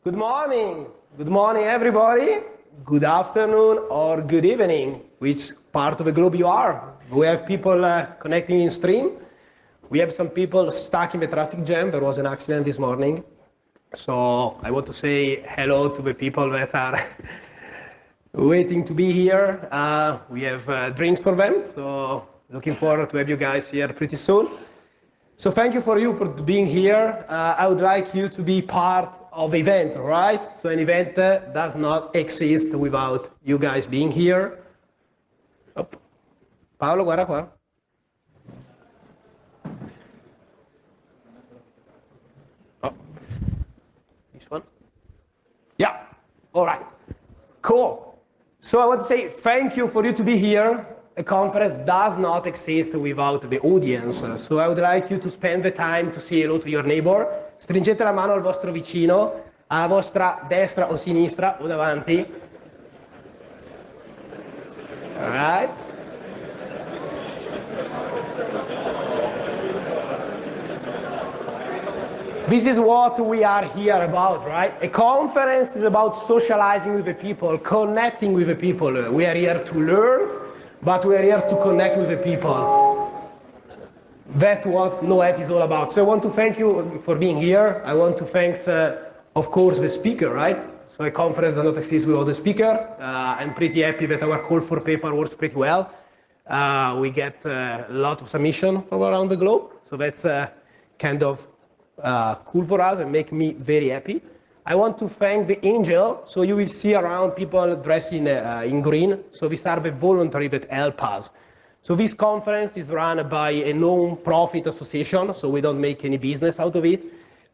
Good morning. Good morning, everybody. Good afternoon or good evening, which part of the globe you are. We have people connecting in stream. We have some people stuck in the traffic jam. There was an accident this morning. So I want to say hello to the people that are waiting to be here. We have drinks for them. So looking forward to have you guys here pretty soon. So thank you for being here. I would like you to be part of the event, right? So an event does not exist without you guys being here. Oh. Paolo, guarda qua. Oh. This one? Yeah, all right, cool. So I want to say thank you for you to be here. A conference does not exist without the audience. So I would like you to spend the time to say hello to your neighbor. Stringete la mano al vostro vicino, alla vostra destra o sinistra o davanti. All right. This is what we are here about, right? A conference is about socializing with the people, connecting with the people. We are here to learn, but we are here to connect with the people. That's what NOET is all about. So I want to thank you for being here. I want to thank, of course, the speaker, right? So a conference does not exist without the speaker. I'm pretty happy that our call for paper works pretty well. We get a lot of submission from around the globe. So that's kind of cool for us and make me very happy. I want to thank the angel. So you will see around people dressed in green. So these are the voluntary that help us. So this conference is run by a non-profit association. So we don't make any business out of it.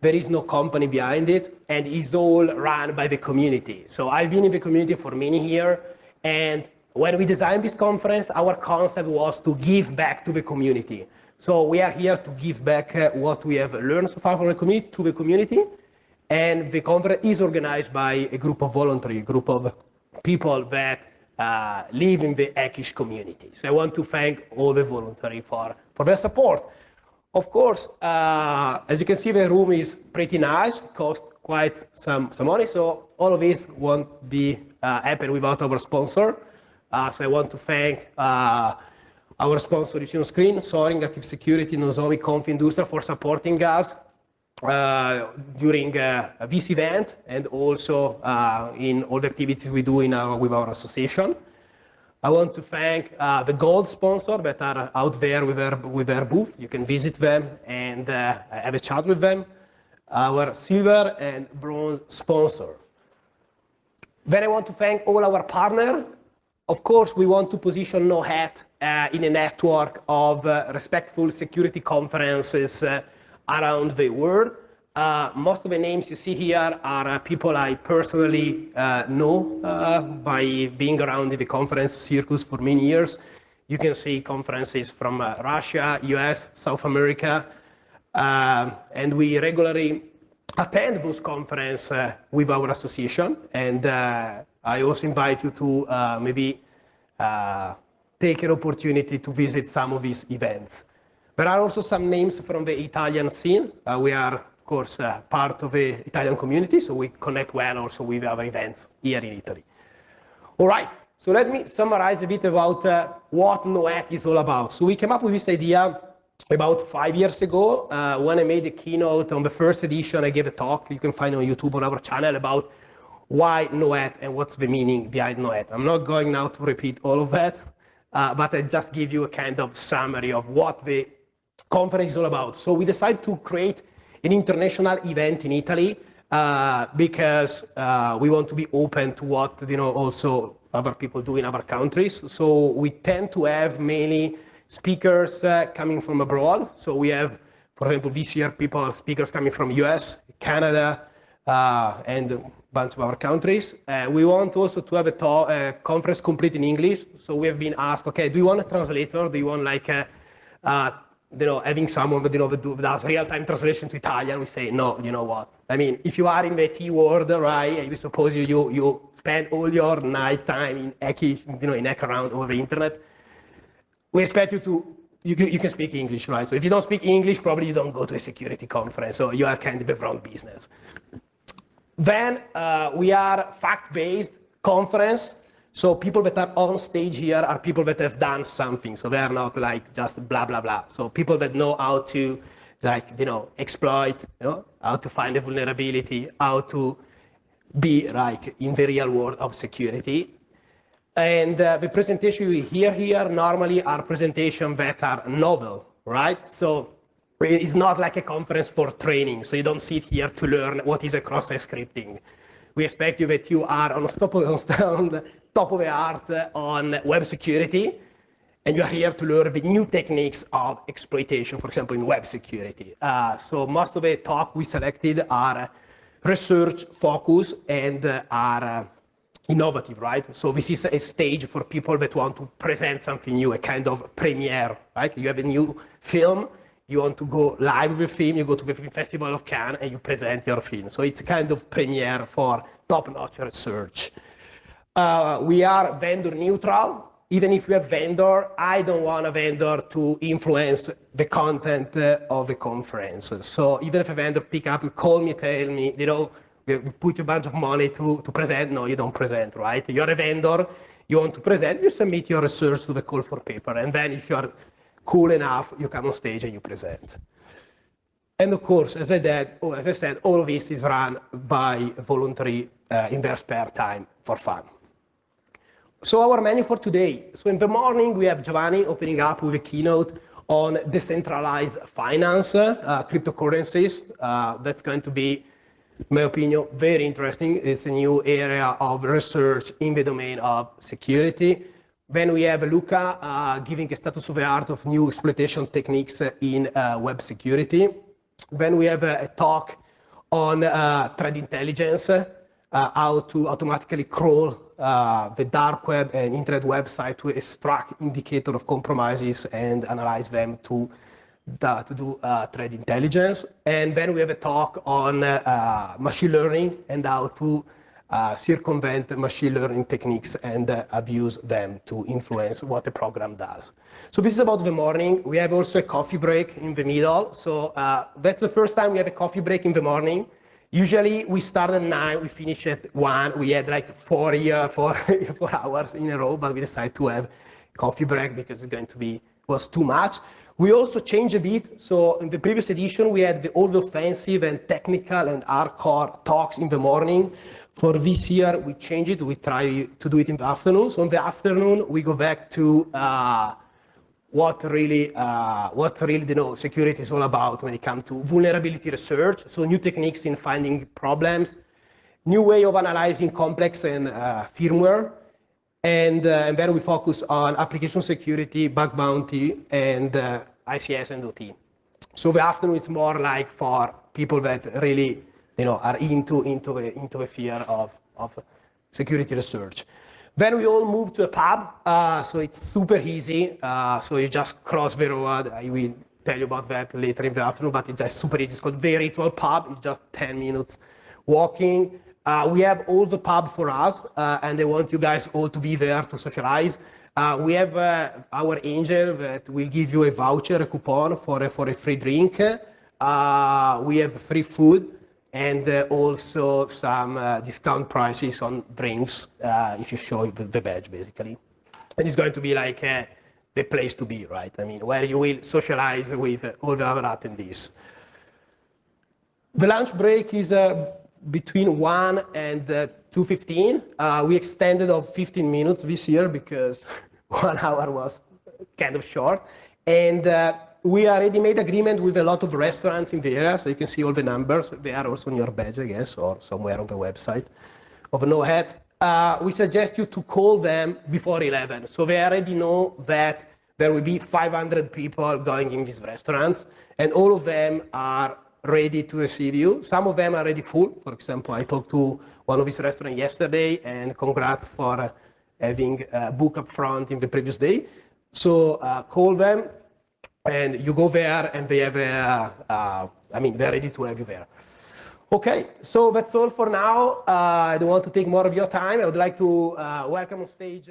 There is no company behind it, and it's all run by the community. So I've been in the community for many years, and when we designed this conference, our concept was to give back to the community. So we are here to give back what we have learned so far from the community to the community. And the conference is organized by a group of voluntary, group of people that live in the Ekish community. So I want to thank all the voluntary for their support. Of course, as you can see, the room is pretty nice, cost quite some money. So all of this won't be happen without our sponsor. So I want to thank our sponsor, you see on screen, Soaring Active Security, Nozomi, Confindustria, for supporting us during this event and also in all the activities we do with our association. I want to thank the gold sponsor that are out there with their booth. You can visit them and have a chat with them. Our silver and bronze sponsor. Then I want to thank all our partners. Of course, we want to position NOHAT in a network of respectful security conferences around the world. Most of the names you see here are people I personally know by being around in the conference circus for many years. You can see conferences from Russia, US, South America, and we regularly attend those conferences with our association. And I also invite you to maybe take an opportunity to visit some of these events. There are also some names from the Italian scene. We are, of course, part of the Italian community, so we connect well also with our events here in Italy. All right, so let me summarize a bit about what NOET is all about. So we came up with this idea about 5 years ago when I made a keynote on the first edition. I gave a talk, you can find on YouTube on our channel, about why NOET and what's the meaning behind NOET. I'm not going now to repeat all of that, but I just give you a kind of summary of what the conference is all about. So we decided to create an international event in Italy because we want to be open to what also other people do in other countries. So we tend to have mainly speakers coming from abroad. So we have, for example, this year speakers coming from US, Canada, and a bunch of other countries. We want also to have a conference complete in English. So we have been asked, okay, do you want a translator? Do you want like having someone that does real-time translation to Italian? We say, no, you know what? I mean, if you are in the IT world, right, I suppose you spend all your night time in hack around over the internet. We expect you can speak English, right? So if you don't speak English, probably you don't go to a security conference, so you are kind of the wrong business. Then we are fact-based conference. So people that are on stage here are people that have done something. So they are not like just blah, blah, blah. So people that know how to exploit, how to find a vulnerability, how to be like in the real world of security. And the presentation you hear here normally are presentations that are novel, right? So it's not like a conference for training. So you don't sit here to learn what is a cross-site scripting. We expect you that you are on top of the art on web security, and you are here to learn the new techniques of exploitation, for example, in web security. So most of the talk we selected are research focused and are innovative, right? So this is a stage for people that want to present something new, a kind of premiere, right? You have a new film, you want to go live with the film, you go to the Film Festival of Cannes and you present your film. So it's a kind of premiere for top-notch research. We are vendor neutral. Even if we have vendor, I don't want a vendor to influence the content of the conference. So even if a vendor pick up, call me, tell me, we put a bunch of money to present. No, you don't present, right? You're a vendor, you want to present, you submit your research to the call for paper. And then if you're cool enough, you come on stage and you present. And of course, as I said, all of this is run by voluntary in their spare time for fun. So our menu for today. So in the morning, we have Giovanni opening up with a keynote on decentralized finance, cryptocurrencies. That's going to be, in my opinion, very interesting. It's a new area of research in the domain of security. Then we have Luca giving a status of the art of new exploitation techniques in web security. Then we have a talk on threat intelligence, how to automatically crawl the dark web and internet website to extract indicator of compromises and analyze them to do threat intelligence. And then we have a talk on machine learning and how to circumvent machine learning techniques and abuse them to influence what the program does. So this is about the morning. We have also a coffee break in the middle. So that's the first time we have a coffee break in the morning. Usually we start at 9, we finish at 1. We had like 4 hours in a row, but we decided to have coffee break because was too much. We also changed a bit. So in the previous edition, we had all the offensive and technical and hardcore talks in the morning. For this year, we changed it. We try to do it in the afternoon. So in the afternoon, we go back to what really security is all about when it comes to vulnerability research. So new techniques in finding problems, new way of analyzing complex and firmware, and then we focus on application security, bug bounty, and ICS and OT. So the afternoon is more like for people that really are into the fear of security research. Then we all move to a pub, so it's super easy. So you just cross the road. I will tell you about that later in the afternoon, but it's just super easy. It's called The Ritual Pub. It's just 10 minutes walking. We have all the pub for us, and they want you guys all to be there to socialize. We have our angel that will give you a voucher, a coupon for a free drink. We have free food. And also some discount prices on drinks if you show the badge, basically. And it's going to be like the place to be, right? I mean, where you will socialize with all the other attendees. The lunch break is between 1 and 2:15. We extended of 15 minutes this year because 1 hour was kind of short. And we already made agreement with a lot of restaurants in the area, so you can see all the numbers. They are also on your badge, I guess, or somewhere on the website of NoHat. We suggest you to call them before 11. So they already know that there will be 500 people going in these restaurants, and all of them are ready to receive you. Some of them are already full. For example, I talked to one of these restaurants yesterday, and congrats for having booked up front in the previous day. So call them. And you go there, and they have they're ready to have you there. Okay, so that's all for now. I don't want to take more of your time. I would like to welcome on stage.